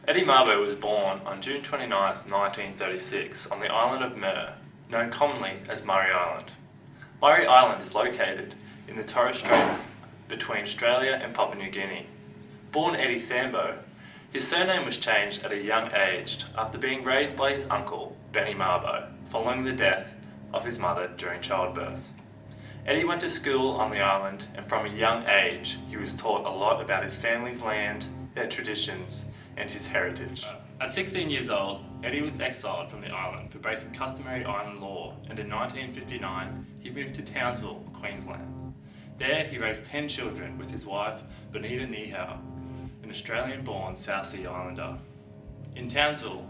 Eddie Mabo was born on June 29, 1936 on the island of Mer, known commonly as Murray Island. Murray Island is located in the Torres Strait between Australia and Papua New Guinea. Born Eddie Sambo, his surname was changed at a young age after being raised by his uncle, Benny Mabo, following the death of his mother during childbirth. Eddie went to school on the island, and from a young age he was taught a lot about his family's land, their traditions, and his heritage. At 16 years old, Eddie was exiled from the island for breaking customary island law, and in 1959 he moved to Townsville, Queensland. There he raised 10 children with his wife, Benita Nihau, an Australian-born South Sea Islander. In Townsville,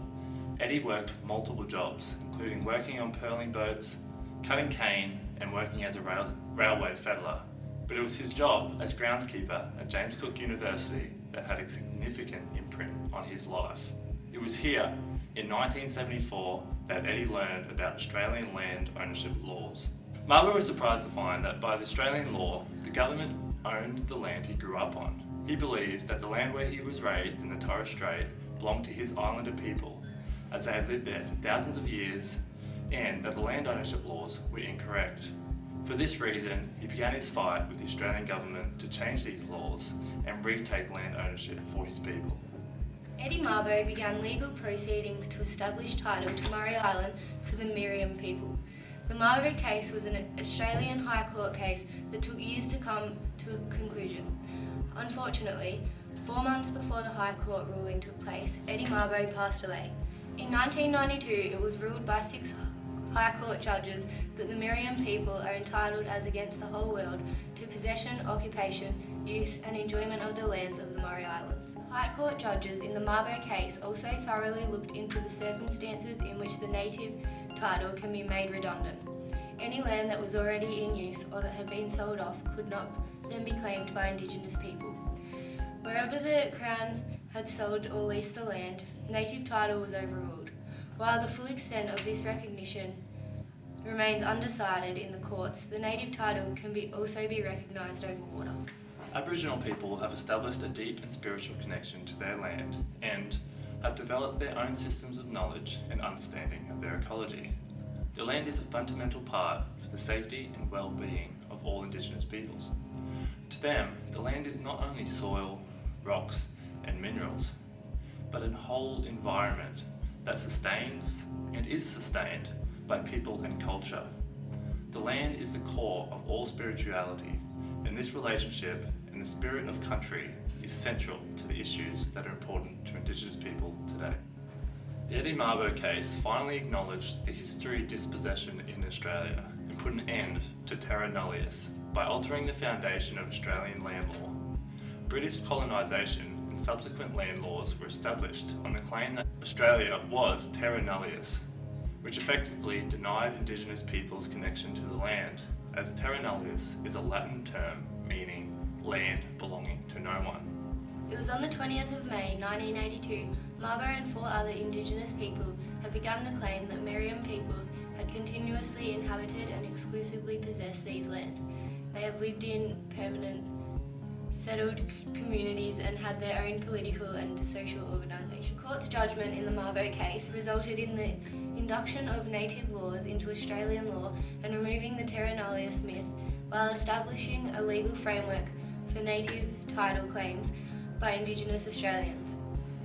Eddie worked multiple jobs, including working on pearling boats, cutting cane, and working as a railway fettler. But it was his job as groundskeeper at James Cook University that had a significant imprint on his life. It was here, in 1974, that Eddie learned about Australian land ownership laws. Mabo was surprised to find that by the Australian law, the government owned the land he grew up on. He believed that the land where he was raised in the Torres Strait belonged to his islander people, as they had lived there for thousands of years, and that the land ownership laws were incorrect. For this reason, he began his fight with the Australian government to change these laws and retake land ownership for his people. Eddie Mabo began legal proceedings to establish title to Murray Island for the Miriam people. The Mabo case was an Australian High Court case that took years to come to a conclusion. Unfortunately, 4 months before the High Court ruling took place, Eddie Mabo passed away. In 1992, it was ruled by 6 High Court judges that the Miriam people are entitled, as against the whole world, to possession, occupation, use and enjoyment of the lands of the Murray Islands. High Court judges in the Mabo case also thoroughly looked into the circumstances in which the native title can be made redundant. Any land that was already in use or that had been sold off could not then be claimed by Indigenous people. Wherever the Crown had sold or leased the land, native title was overruled. While the full extent of this recognition remains undecided in the courts, the native title can also be recognised over water. Aboriginal people have established a deep and spiritual connection to their land and have developed their own systems of knowledge and understanding of their ecology. The land is a fundamental part for the safety and well-being of all Indigenous peoples. To them, the land is not only soil, rocks and minerals, but a whole environment that sustains and is sustained by people and culture. The land is the core of all spirituality, and this relationship and the spirit of country is central to the issues that are important to Indigenous people today. The Eddie Mabo case finally acknowledged the history of dispossession in Australia and put an end to terra nullius by altering the foundation of Australian land law. British colonisation and subsequent land laws were established on the claim that Australia was terra nullius, which effectively denied Indigenous peoples connection to the land, as terra nullius is a Latin term meaning land belonging to no one. It was on the 20th of May 1982, Mabo and 4 other Indigenous people had begun the claim that Miriam people had continuously inhabited and exclusively possessed these lands. They have lived in permanent settled communities and had their own political and social organisation. The court's judgment in the Mabo case resulted in the induction of native laws into Australian law and removing the terra nullius myth, while establishing a legal framework for native title claims by Indigenous Australians.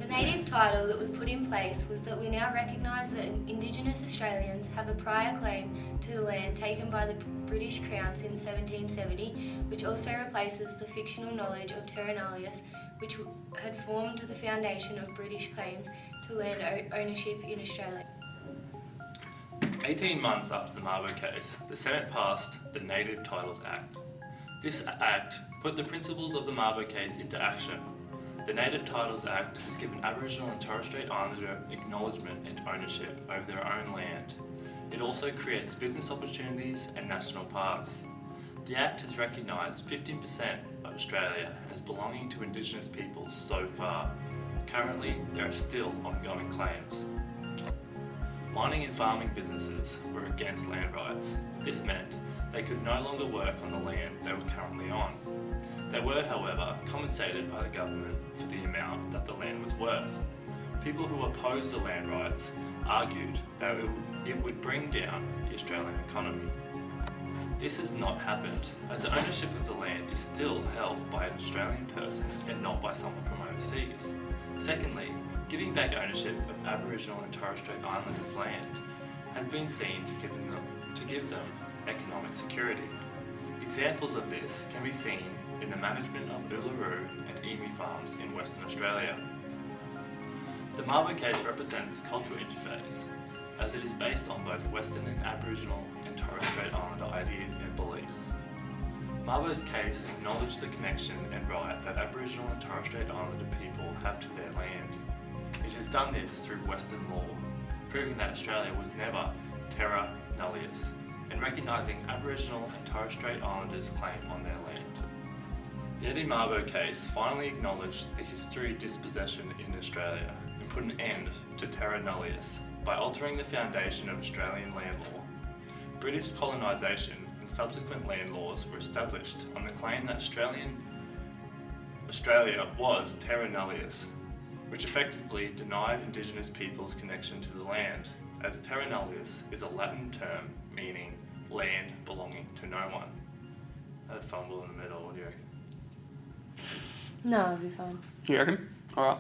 The native title that was put in place was that we now recognise that Indigenous Australians have a prior claim to the land taken by the British Crown since 1770, which also replaces the fictional knowledge of terra nullius, which had formed the foundation of British claims to land ownership in Australia. 18 months after the Mabo case, the Senate passed the Native Titles Act. This act put the principles of the Mabo case into action. The Native Titles Act has given Aboriginal and Torres Strait Islander acknowledgement and ownership over their own land. It also creates business opportunities and national parks. The Act has recognised 15% of Australia as belonging to Indigenous peoples so far. Currently, there are still ongoing claims. Mining and farming businesses were against land rights. This meant they could no longer work on the land they were currently on. They were, however, compensated by the government for the amount that the land was worth. People who opposed the land rights argued that it would bring down the Australian economy. This has not happened, as the ownership of the land is still held by an Australian person and not by someone from overseas. Secondly, giving back ownership of Aboriginal and Torres Strait Islanders' land has been seen to give them economic security. Examples of this can be seen in the management of Uluru and emu farms in Western Australia. The Mabo case represents the cultural interface, as it is based on both Western and Aboriginal and Torres Strait Islander ideas and beliefs. Mabo's case acknowledged the connection and right that Aboriginal and Torres Strait Islander people have to their land. It has done this through Western law, proving that Australia was never terra nullius, and recognising Aboriginal and Torres Strait Islanders' claim on their land. The Eddie Mabo case finally acknowledged the history of dispossession in Australia and put an end to terra nullius by altering the foundation of Australian land law. British colonisation and subsequent land laws were established on the claim that Australia was terra nullius, which effectively denied Indigenous peoples connection to the land, as terra nullius is a Latin term meaning land belonging to no one. I had a fumble in the middle, what do you reckon? No, it'll be fine. You reckon? Alright.